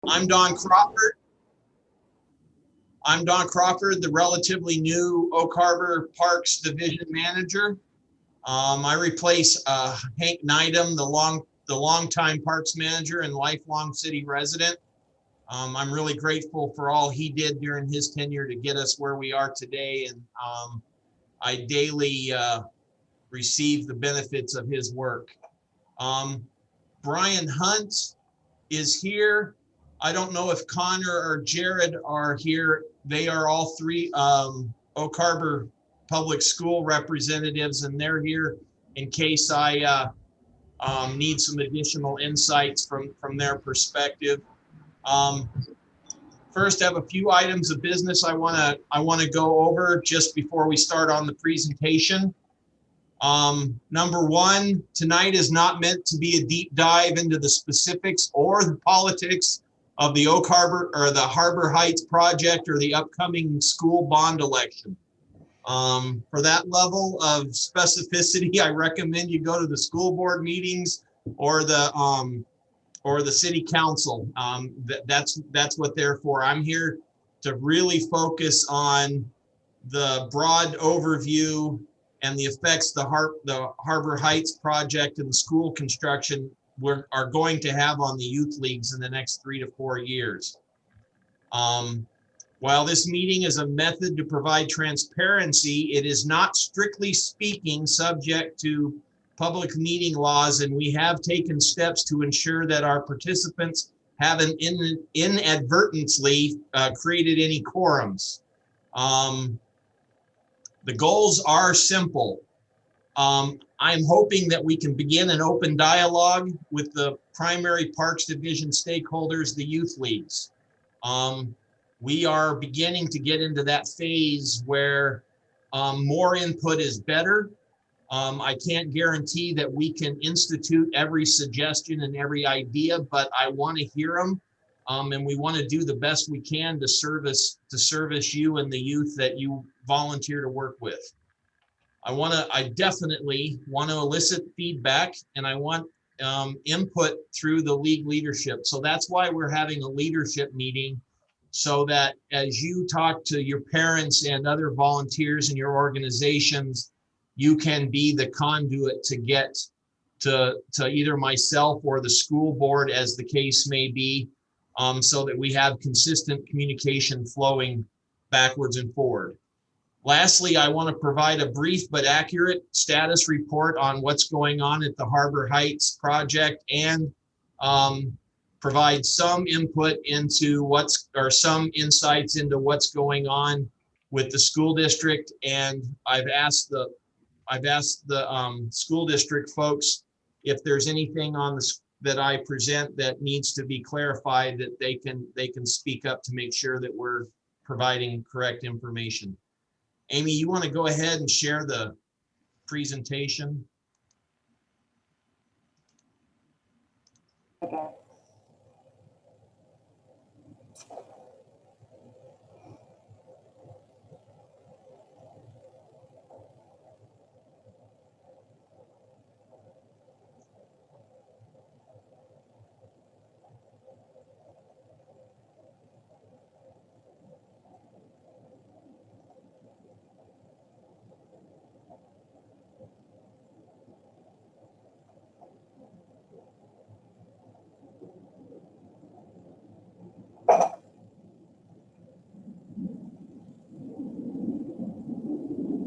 I'm Don Crawford. I'm Don Crawford, the relatively new Oak Harbor Parks Division Manager. I replace Hank Neidem, the longtime Parks Manager and lifelong city resident. I'm really grateful for all he did during his tenure to get us where we are today, and I daily receive the benefits of his work. Brian Hunt is here. I don't know if Connor or Jared are here. They are all three Oak Harbor Public School representatives, and they're here in case I need some additional insights from their perspective. First, I have a few items of business I want to go over just before we start on the presentation. Number one, tonight is not meant to be a deep dive into the specifics or the politics of the Oak Harbor or the Harbor Heights project or the upcoming school bond election. For that level of specificity, I recommend you go to the school board meetings or the city council. That's what they're for. I'm here to really focus on the broad overview and the effects the Harbor Heights project and the school construction are going to have on the youth leagues in the next 3 to 4 years. While this meeting is a method to provide transparency, it is not strictly speaking subject to public meeting laws, and we have taken steps to ensure that our participants haven't inadvertently created any quorums. The goals are simple. I'm hoping that we can begin an open dialogue with the primary Parks Division stakeholders, the youth leagues. We are beginning to get into that phase where more input is better. I can't guarantee that we can institute every suggestion and every idea, but I want to hear them. And we want to do the best we can to service you and the youth that you volunteer to work with. I definitely want to elicit feedback, and I want input through the league leadership. So that's why we're having a leadership meeting, so that as you talk to your parents and other volunteers in your organizations, you can be the conduit to get to either myself or the school board, as the case may be, so that we have consistent communication flowing backwards and forward. Lastly, I want to provide a brief but accurate status report on what's going on at the Harbor Heights project, and provide some input into some insights into what's going on with the school district. And I've asked the school district folks if there's anything on this that I present that needs to be clarified, that they can speak up to make sure that we're providing correct information. Amy, you want to go ahead and share the presentation? Okay.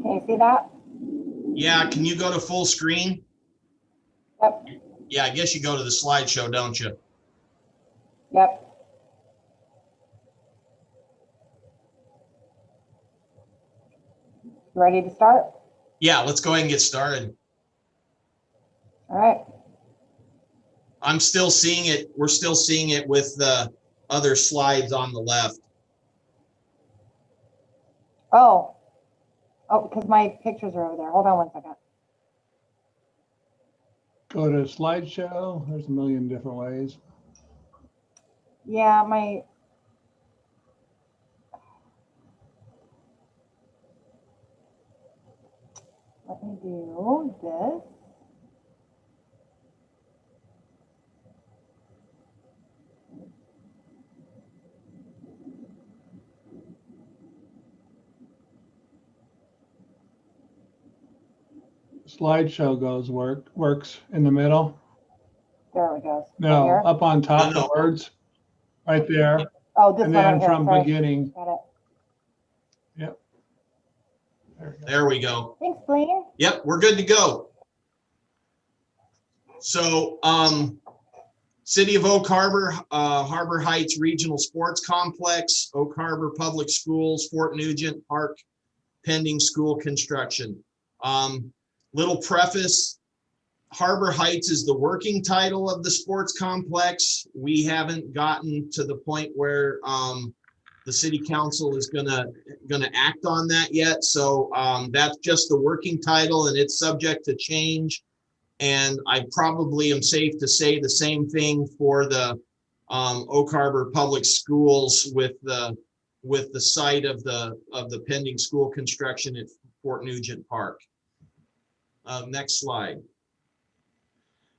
Can you see that? Yeah, can you go to full screen? Yep. Yeah, I guess you go to the slideshow, don't you? Yep. Ready to start? Yeah, let's go ahead and get started. All right. I'm still seeing it. We're still seeing it with the other slides on the left. Oh, because my pictures are over there. Hold on one second. Go to slideshow. There's a million different ways. Yeah, let me do this. slideshow works in the middle. There it goes. Right No, here? up on top, No, the no. words, right there. Oh, this And one right then here, from sorry. beginning, Got it. yep. There we go. There we go. Thanks, Blaine. Yep, we're good to go. So, City of Oak Harbor, Harbor Heights Regional Sports Complex, Oak Harbor Public Schools, Fort Nugent Park, pending school construction. Little preface, Harbor Heights is the working title of the sports complex. We haven't gotten to the point where the city council is gonna act on that yet. So that's just the working title and it's subject to change. And I probably am safe to say the same thing for the Oak Harbor Public Schools with the site of the pending school construction at Fort Nugent Park. Next slide.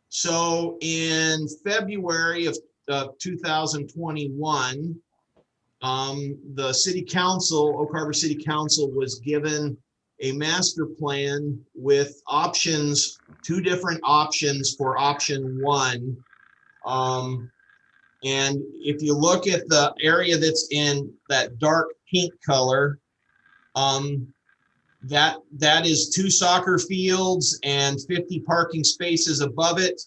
So in February of 2021, the city council, Oak Harbor City Council, was given a master plan with options, 2 different options for option 1. And if you look at the area that's in that dark pink color, that is 2 soccer fields and 50 parking spaces above it.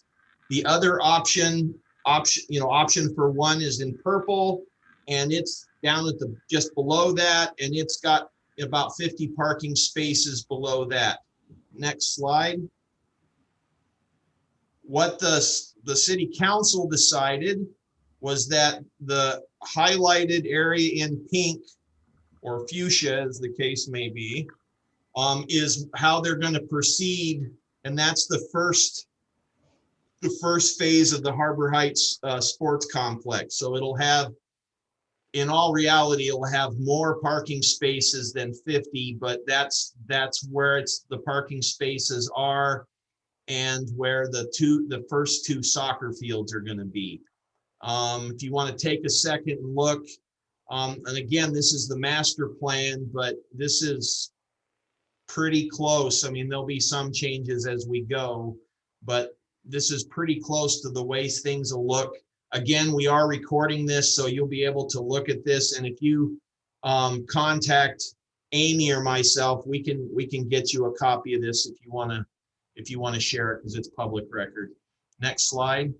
The other option for 1 is in purple, and it's down at just below that, and it's got about 50 parking spaces below that. Next slide. What the city council decided was that the highlighted area in pink, or fuchsia as the case may be, is how they're going to proceed, and that's the first phase of the Harbor Heights sports complex. So it'll have, in all reality, it'll have more parking spaces than 50, but that's where the parking spaces are and where the first 2 soccer fields are going to be. If you want to take a second and look, and again, this is the master plan, but this is pretty close. I mean, there'll be some changes as we go, but this is pretty close to the way things will look. Again, we are recording this, so you'll be able to look at this. And if you contact Amy or myself, we can get you a copy of this if you want to share it, because it's public record. Next slide.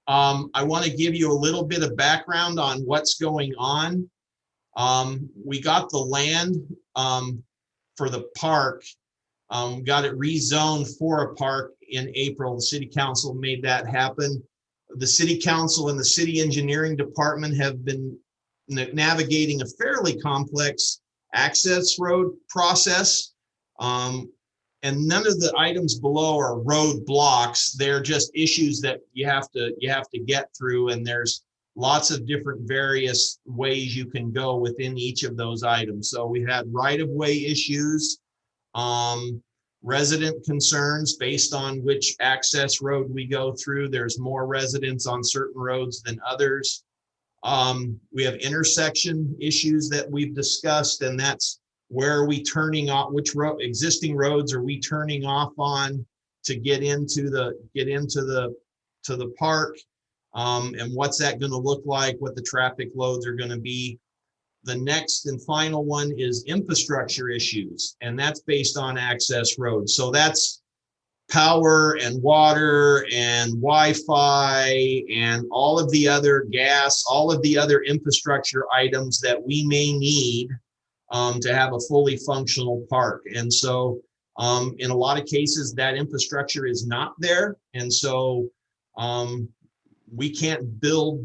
I want to give you a little bit of background on what's going on. We got the land for the park. Got it rezoned for a park in April. The city council made that happen. The city council and the city engineering department have been navigating a fairly complex access road process. And none of the items below are road blocks. They're just issues that you have to get through, and there's lots of different various ways you can go within each of those items. So we had right-of-way issues, resident concerns based on which access road we go through. There's more residents on certain roads than others. We have intersection issues that we've discussed, and that's where are we turning off, which existing roads are we turning off on to get into the park, and what's that going to look like, what the traffic loads are going to be. The next and final one is infrastructure issues, and that's based on access roads. So that's power and water and Wi-Fi and all of the other gas, all of the other infrastructure items that we may need to have a fully functional park. And so in a lot of cases, that infrastructure is not there. And so we can't build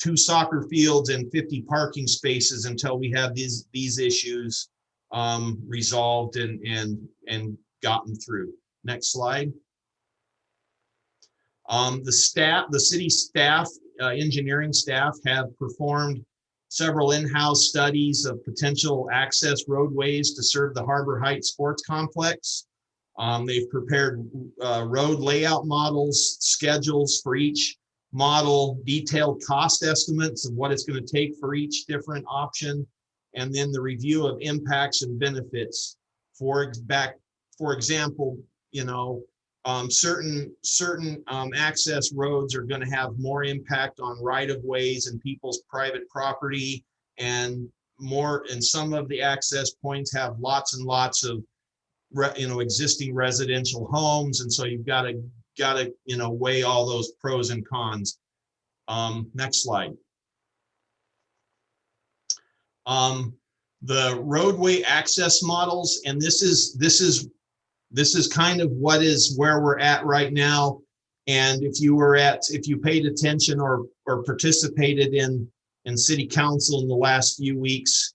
2 soccer fields and 50 parking spaces until we have these issues resolved and gotten through. Next slide. The city staff, engineering staff, have performed several in-house studies of potential access roadways to serve the Harbor Heights Sports Complex. They've prepared road layout models, schedules for each model, detailed cost estimates of what it's going to take for each different option, and then the review of impacts and benefits. For for example, you know, certain access roads are going to have more impact on right-of-ways and people's private property, and some of the access points have lots and lots of existing residential homes, and so you've got to weigh all those pros and cons. Next slide. The roadway access models, and this is kind of where we're at right now. And if you paid attention or participated in city council in the last few weeks,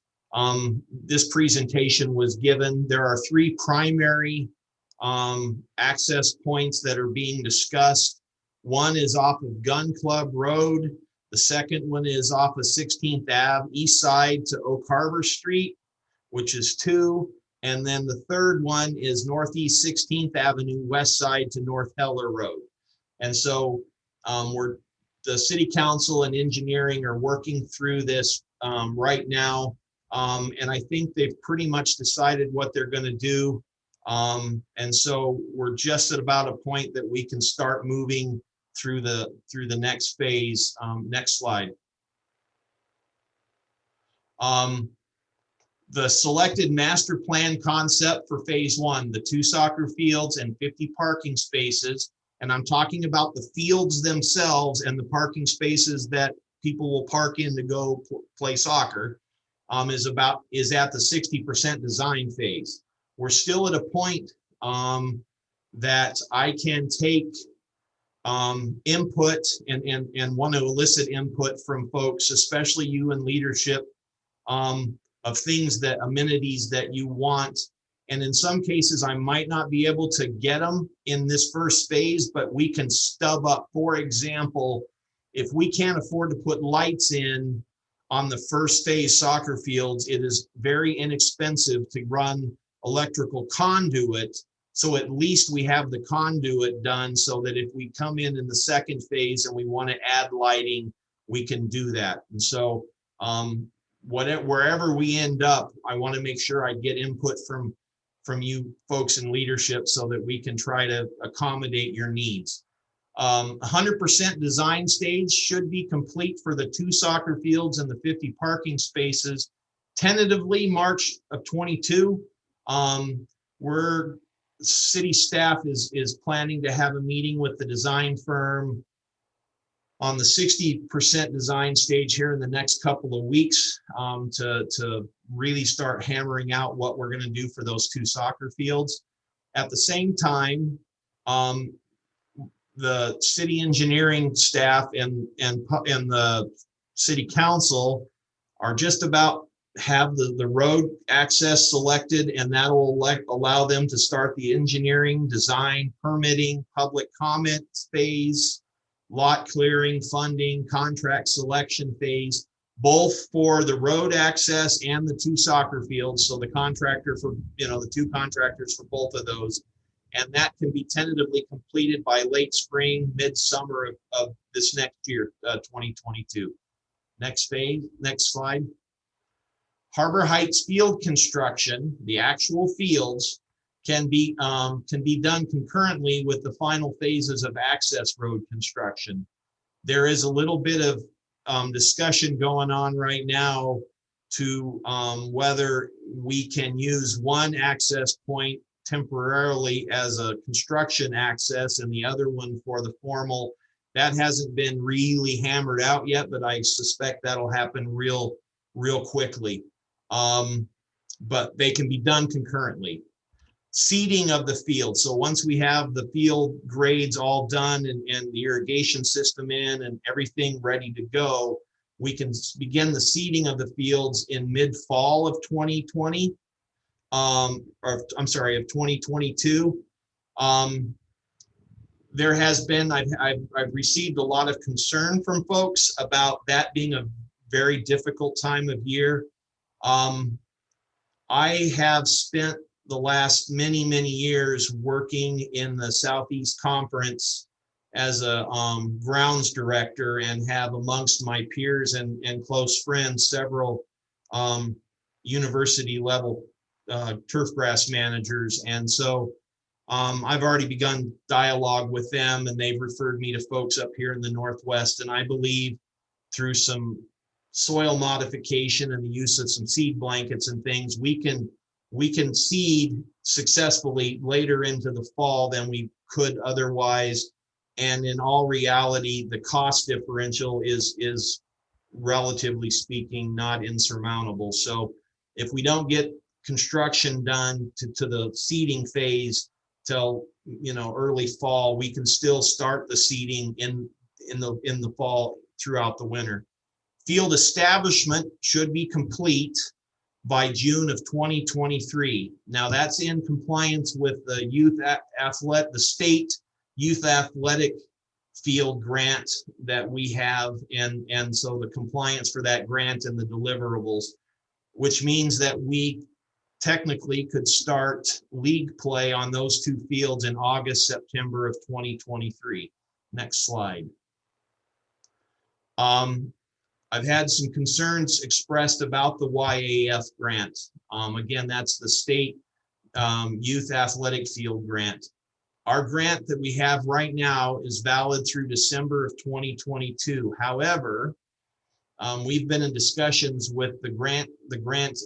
this presentation was given. There are 3 primary access points that are being discussed. One is off of Gun Club Road. The second one is off of 16th Ave, east side to Oak Harbor Street, which is 2. And then the third one is northeast 16th Avenue, west side to North Heller Road. And so the city council and engineering are working through this right now. And I think they've pretty much decided what they're going to do. And so we're just at about a point that we can start moving through the next phase. Next slide. The selected master plan concept for phase 1, the 2 soccer fields and 50 parking spaces. And I'm talking about the fields themselves and the parking spaces that people will park in to go play soccer, is at the 60% design phase. We're still at a point that I can take input and want to elicit input from folks, especially you in leadership, of amenities that you want. And in some cases, I might not be able to get them in this first phase, but we can stub up. For example, if we can't afford to put lights in on the first phase soccer fields, it is very inexpensive to run electrical conduit. So at least we have the conduit done so that if we come in the second phase and we want to add lighting, we can do that. And so wherever we end up, I want to make sure I get input from you folks in leadership so that we can try to accommodate your needs. 100% design stage should be complete for the 2 soccer fields and the 50 parking spaces, tentatively March of 22. City staff is planning to have a meeting with the design firm on the 60% design stage here in the next couple of weeks, to really start hammering out what we're going to do for those 2 soccer fields. At the same time, the city engineering staff and the city council are just about have the road access selected, and that will allow them to start the engineering, design, permitting, public comment phase, lot clearing, funding, contract selection phase, both for the road access and the 2 soccer fields. So the contractor for, the 2 contractors for both of those. And that can be tentatively completed by late spring, midsummer of this next year, 2022. Next phase, next slide. Harbor Heights field construction, the actual fields, can be done concurrently with the final phases of access road construction. There is a little bit of discussion going on right now to whether we can use one access point temporarily as a construction access and the other one for the formal. That hasn't been really hammered out yet, but I suspect that'll happen real quickly. But they can be done concurrently. Seeding of the field. So once we have the field grades all done and the irrigation system in and everything ready to go, we can begin the seeding of the fields in mid-fall of 2020, of 2022. There has been, I've received a lot of concern from folks about that being a very difficult time of year. I have spent the last many years working in the Southeast Conference as a grounds director, and have amongst my peers and close friends several university level turf grass managers. And so I've already begun dialogue with them, and they've referred me to folks up here in the Northwest. And I believe through some soil modification and the use of some seed blankets and things, we can seed successfully later into the fall than we could otherwise. And in all reality, the cost differential is relatively speaking not insurmountable. So if we don't get construction done to the seeding phase till early fall, we can still start the seeding in the fall throughout the winter. Field establishment should be complete by June of 2023. Now that's in compliance with the the state youth athletic field grant that we have, and so the compliance for that grant and the deliverables, which means that we technically could start league play on those two fields in August, September of 2023. Next slide. I've had some concerns expressed about the YAF grant. Again, that's the state youth athletic field grant. Our grant that we have right now is valid through December of 2022. However, we've been in discussions with the grant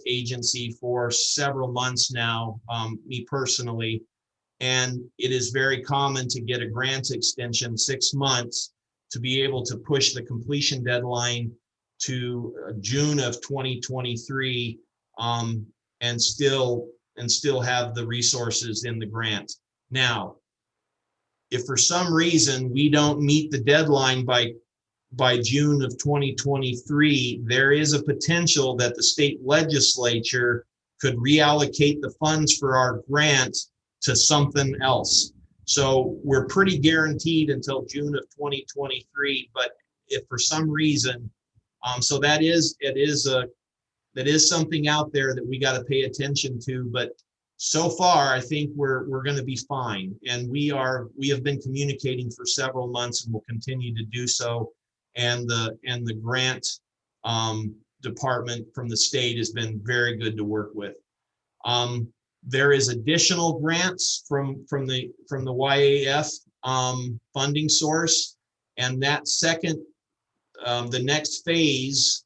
agency for several months now, me personally, and it is very common to get a grant extension 6 months to be able to push the completion deadline to June of 2023, and still have the resources in the grant. Now, if for some reason we don't meet the deadline by June of 2023, there is a potential that the state legislature could reallocate the funds for our grant to something else. So we're pretty guaranteed until June of 2023, but if for some reason, so that is something out there that we got to pay attention to. But so far, I think we're going to be fine, and we have been communicating for several months, and will continue to do so. And the grant department from the state has been very good to work with. There is additional grants from the YAF funding source, and that the next phase,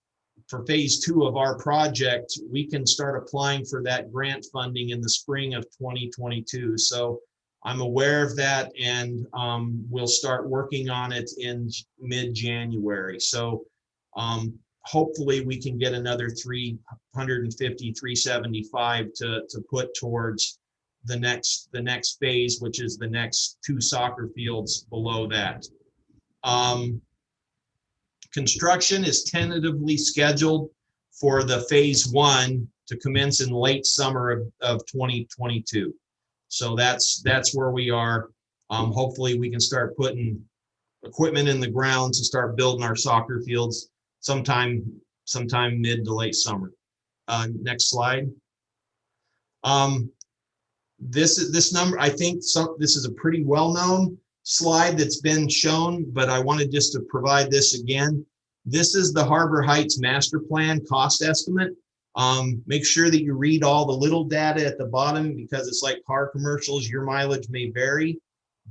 for phase 2 of our project, we can start applying for that grant funding in the spring of 2022. So I'm aware of that, and we'll start working on it in mid-January. So hopefully we can get another 375 to put towards the next phase, which is the next 2 soccer fields below that. Construction is tentatively scheduled for the phase 1 to commence in late summer of 2022. So that's where we are. Hopefully we can start putting equipment in the ground to start building our soccer fields sometime mid to late summer. Next slide. This number, I think this is a pretty well-known slide that's been shown, but I wanted just to provide this again. This is the Harbor Heights master plan cost estimate. Make sure that you read all the little data at the bottom, because it's like car commercials, your mileage may vary,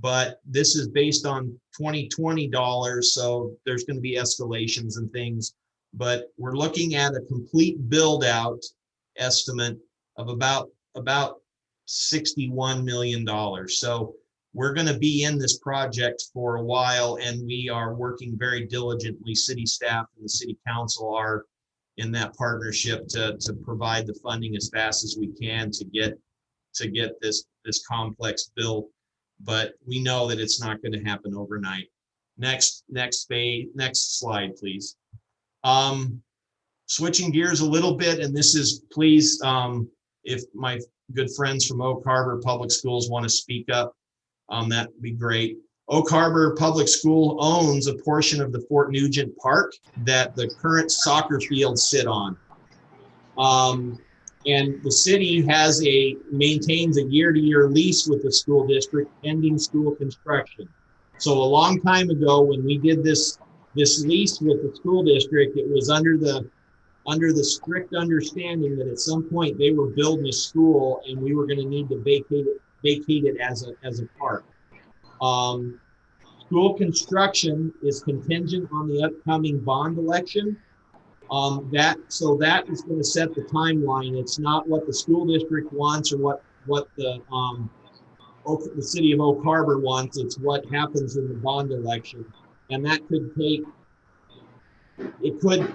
but this is based on 2020 dollars, so there's going to be escalations and things. But we're looking at a complete build out estimate of about $61 million. So we're going to be in this project for a while, and we are working very diligently. City staff and the city council are in that partnership to provide the funding as fast as we can to get this complex built. But we know that it's not going to happen overnight. Next slide, please. Switching gears a little bit, and this is, please, if my good friends from Oak Harbor Public Schools want to speak up, that would be great. Oak Harbor Public School owns a portion of the Fort Nugent Park that the current soccer fields sit on. And the city maintains a year-to-year lease with the school district pending school construction. So a long time ago, when we did this lease with the school district, it was under the under the strict understanding that at some point they were building a school and we were going to need to vacate it as a park. School construction is contingent on the upcoming bond election. That is going to set the timeline. It's not what the school district wants or what the city of Oak Harbor wants. It's what happens in the bond election, and that could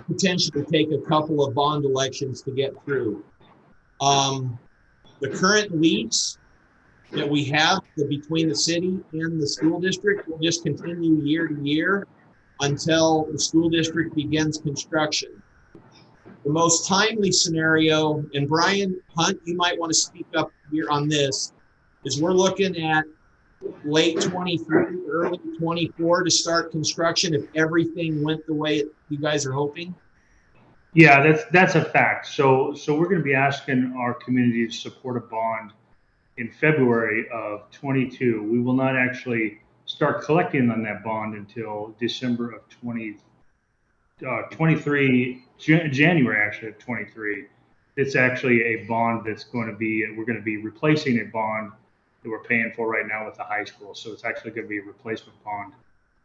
potentially take a couple of bond elections to get through. The current lease that we have between the city and the school district will just continue year to year until the school district begins construction. The most timely scenario, and Brian Hunt, you might want to speak up here on this, is we're looking at late 23, early 24 to start construction if everything went the way you guys are hoping. Yeah, that's a fact. So we're going to be asking our community to support a bond in February of 22. We will not actually start collecting on that bond until December of 23, January actually of 23. It's actually a bond that's going to be, we're going to be replacing a bond that we're paying for right now with the high school. So it's actually going to be a replacement bond.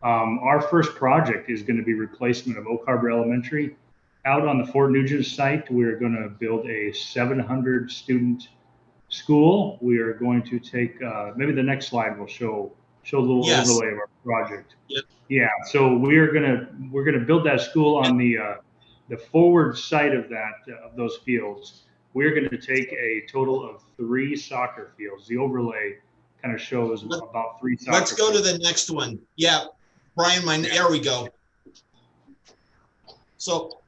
Our first project is going to be replacement of Oak Harbor Elementary. Out on the Fort Nugent site, we're going to build a 700 student school. We are going to take, maybe the next slide will show a little overlay of our project. Yep. Yeah, so we're gonna build that school on the forward side of those fields. We're going to take a total of 3 soccer fields. The overlay kind of shows about 3 soccer Let's go fields. to the next one. Yeah, Brian, there we go. So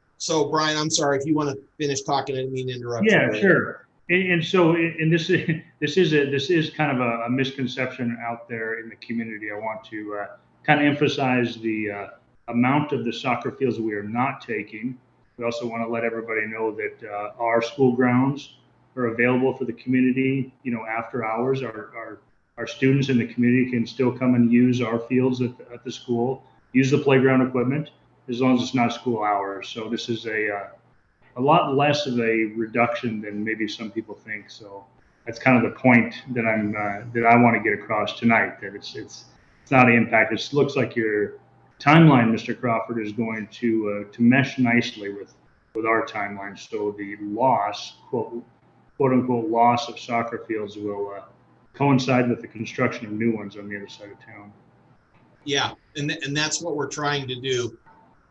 Brian, I'm sorry if you want to finish talking. I didn't mean to interrupt you. Yeah, sure. And so this is kind of a misconception out there in the community. I want to kind of emphasize the amount of the soccer fields we are not taking. We also want to let everybody know that our school grounds are available for the community. You know, after hours, our students in the community can still come and use our fields at the school, use the playground equipment, as long as it's not school hours. So this is a lot less of a reduction than maybe some people think. So that's kind of the point that I want to get across tonight. That it's not an impact. It looks like your timeline, Mr. Crawford, is going to mesh nicely with our timeline. So the loss, quote unquote, loss of soccer fields will coincide with the construction of new ones on the other side of town. Yeah, and that's what we're trying to do.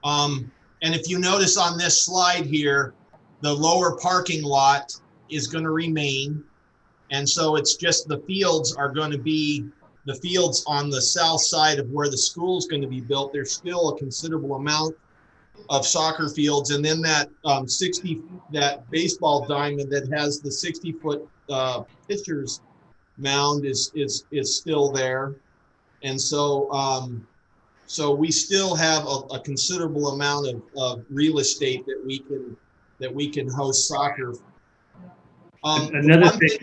And if you notice on this slide here, the lower parking lot is going to remain. And so it's just the fields are going to be the fields on the south side of where the school is going to be built. There's still a considerable amount of soccer fields. And then that that baseball diamond that has the 60-foot pitcher's mound is still there. And so, so we still have a considerable amount of real estate that we can host soccer. Another thing.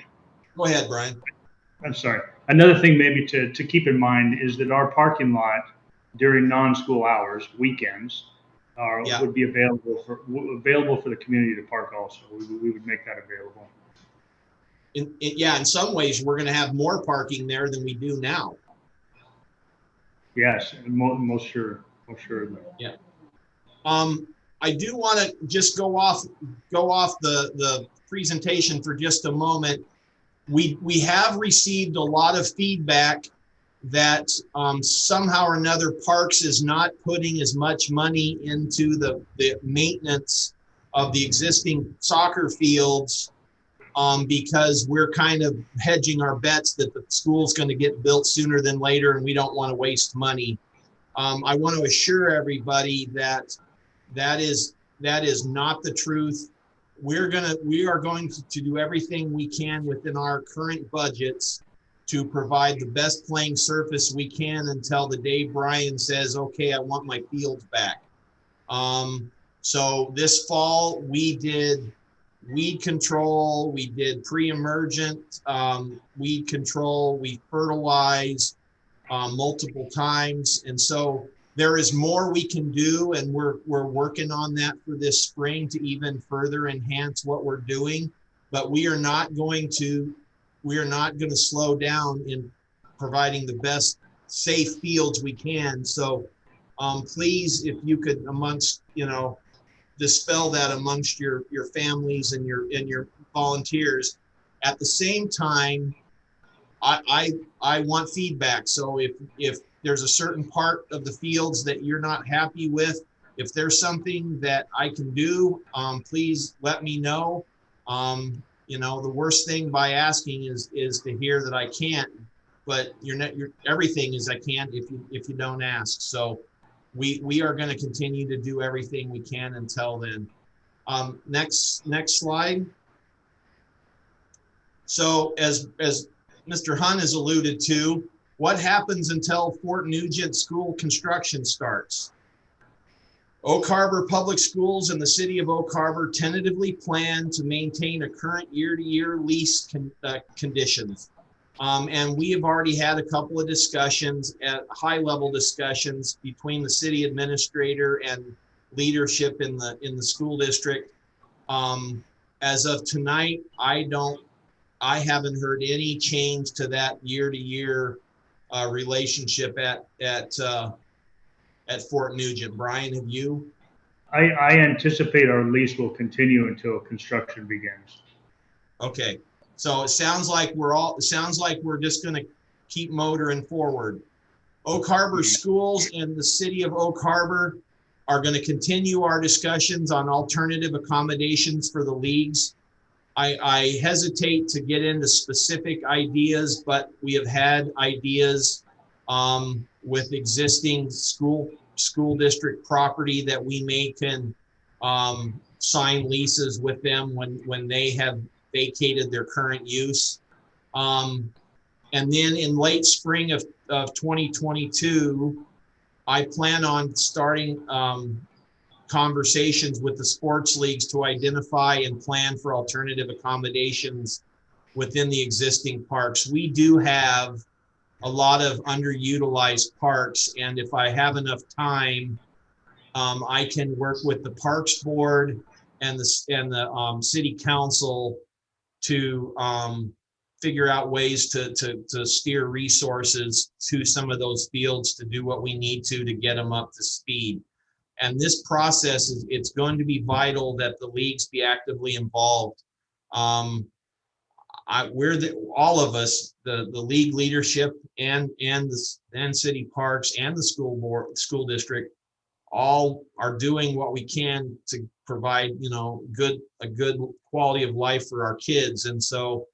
Go ahead, Brian. I'm sorry. Another thing maybe to keep in mind is that our parking lot during non-school hours, weekends, would be available for the community to park also. We would make that available. In some ways, we're going to have more parking there than we do now. Yes, most sure. Yeah. I do want to just go off the presentation for just a moment. We have received a lot of feedback that somehow or another Parks is not putting as much money into the maintenance of the existing soccer fields because we're kind of hedging our bets that the school's going to get built sooner than later and we don't want to waste money. I want to assure everybody that is not the truth. We are going to do everything we can within our current budgets to provide the best playing surface we can until the day Brian says, okay, I want my fields back. So this fall we did weed control, we did pre-emergent weed control, we fertilized multiple times. And so There is more we can do, and we're working on that for this spring to even further enhance what we're doing. But we are not going to slow down in providing the best safe fields we can. So please, if you could amongst, dispel that amongst your families and your volunteers. At the same time, I want feedback. So if there's a certain part of the fields that you're not happy with, if there's something that I can do, please let me know. The worst thing by asking is to hear that I can't, but everything is I can't if you don't ask. So we are going to continue to do everything we can until then. Next slide. So as Mr. Hunt has alluded to, what happens until Fort Nugent school construction starts? Oak Harbor Public Schools and the City of Oak Harbor tentatively plan to maintain a current year-to-year lease conditions. And we have already had a couple of discussions, at high-level discussions between the city administrator and leadership in the school district. As of tonight, I haven't heard any change to that year-to-year relationship at Fort Nugent. Brian, have you? I anticipate our lease will continue until construction begins. Okay, so it sounds like we're just going to keep motoring forward. Oak Harbor Schools and the City of Oak Harbor are going to continue our discussions on alternative accommodations for the leagues. I hesitate to get into specific ideas, but we have had ideas with existing school district property that we can sign leases with them when they have vacated their current use. And then in late spring of 2022, I plan on starting conversations with the sports leagues to identify and plan for alternative accommodations within the existing parks. We do have a lot of underutilized parks, and if I have enough time, I can work with the Parks Board and the City Council to figure out ways to steer resources to some of those fields to do what we need to get them up to speed. And this process it's going to be vital that the leagues be actively involved. All of us, the league leadership and city parks and the school district, all are doing what we can to provide, a good quality of life for our kids. And so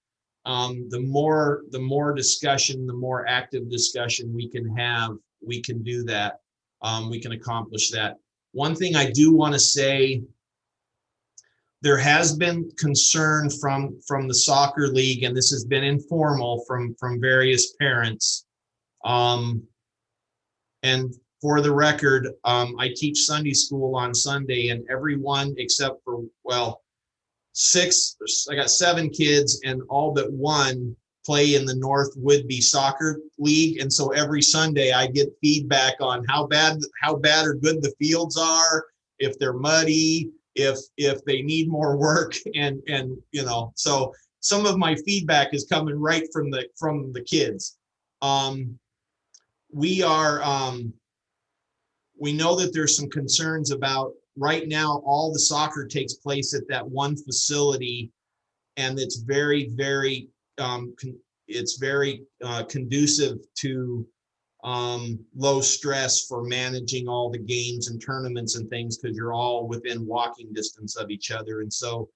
the more discussion, the more active discussion we can have, we can do that. We can accomplish that. One thing I do want to say, there has been concern from the soccer league, and this has been informal from various parents. And for the record, I teach Sunday school on Sunday, and everyone except for, I got 7 kids, and all but one play in the North Woodby Soccer League. And so every Sunday I get feedback on how bad or good the fields are, if they're muddy, if they need more work. And so some of my feedback is coming right from the kids. We know that there's some concerns about right now, all the soccer takes place at that one facility, and it's very, very conducive to low stress for managing all the games and tournaments and things, because you're all within walking distance of each other. And so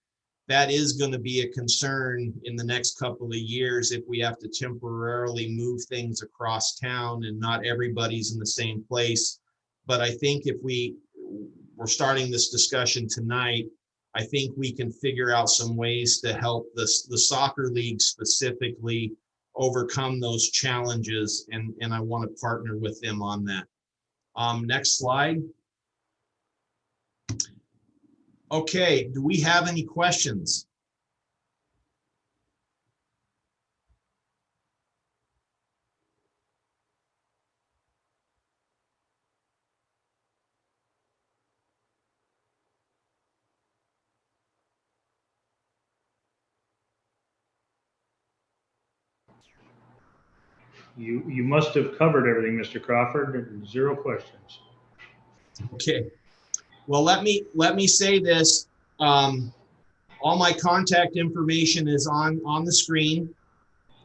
that is going to be a concern in the next couple of years if we have to temporarily move things across town and not everybody's in the same place. But I think if we're starting this discussion tonight, I think we can figure out some ways to help the soccer league specifically overcome those challenges, and I want to partner with them on that. Next slide. Okay, do we have any questions? You must have covered everything, Mr. Crawford. 0 questions. Okay. Well, let me say this. All my contact information is on the screen.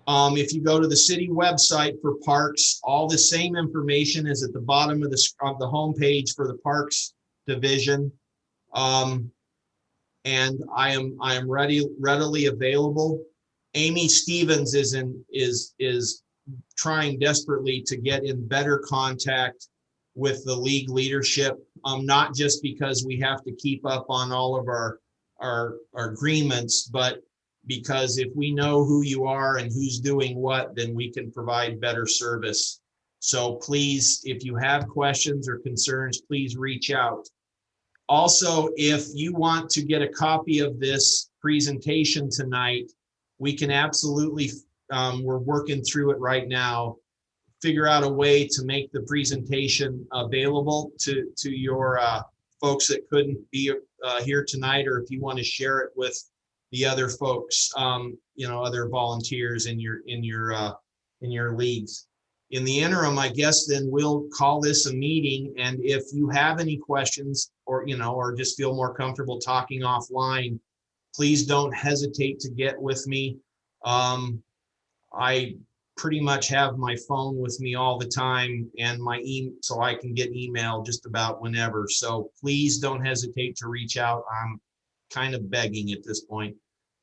If you go to the city website for parks, all the same information is at the bottom of the homepage for the Parks Division. And I am readily available. Amy Stevens is trying desperately to get in better contact with the league leadership, not just because we have to keep up on all of our agreements, but because if we know who you are and who's doing what, then we can provide better service. So please, if you have questions or concerns, please reach out. Also, if you want to get a copy of this presentation tonight, we can absolutely, we're working through it right now, figure out a way to make the presentation available to your folks that couldn't be here tonight, or if you want to share it with the other folks, other volunteers in your leagues. In the interim, I guess then we'll call this a meeting, and if you have any questions or just feel more comfortable talking offline, please don't hesitate to get with me. I pretty much have my phone with me all the time, and my so I can get email just about whenever. So please don't hesitate to reach out. I'm kind of begging at this point.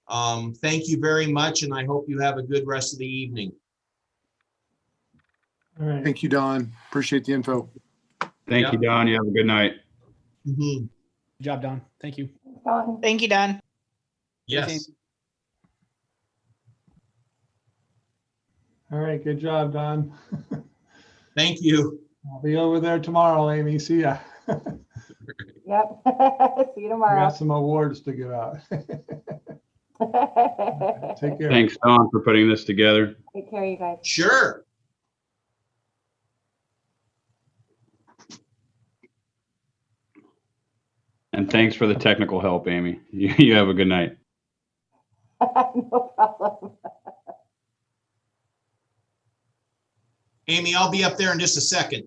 Thank you very much, and I hope you have a good rest of the evening. All right. Thank you, Don. Appreciate the info. Thank you, Don. You have a good night. Mm-hmm. Good job, Don. Thank you. Dawn. Thank you, Don. Yes. All right. Good job, Don. Thank you. I'll be over there tomorrow, Amy. See ya. Yep. See you I tomorrow. got some awards to give out. Take care. Thanks, Don, for putting this together. Take care, you guys. Sure. And thanks for the technical help, Amy. You have a good night. No problem. Amy, I'll be up there in just a second.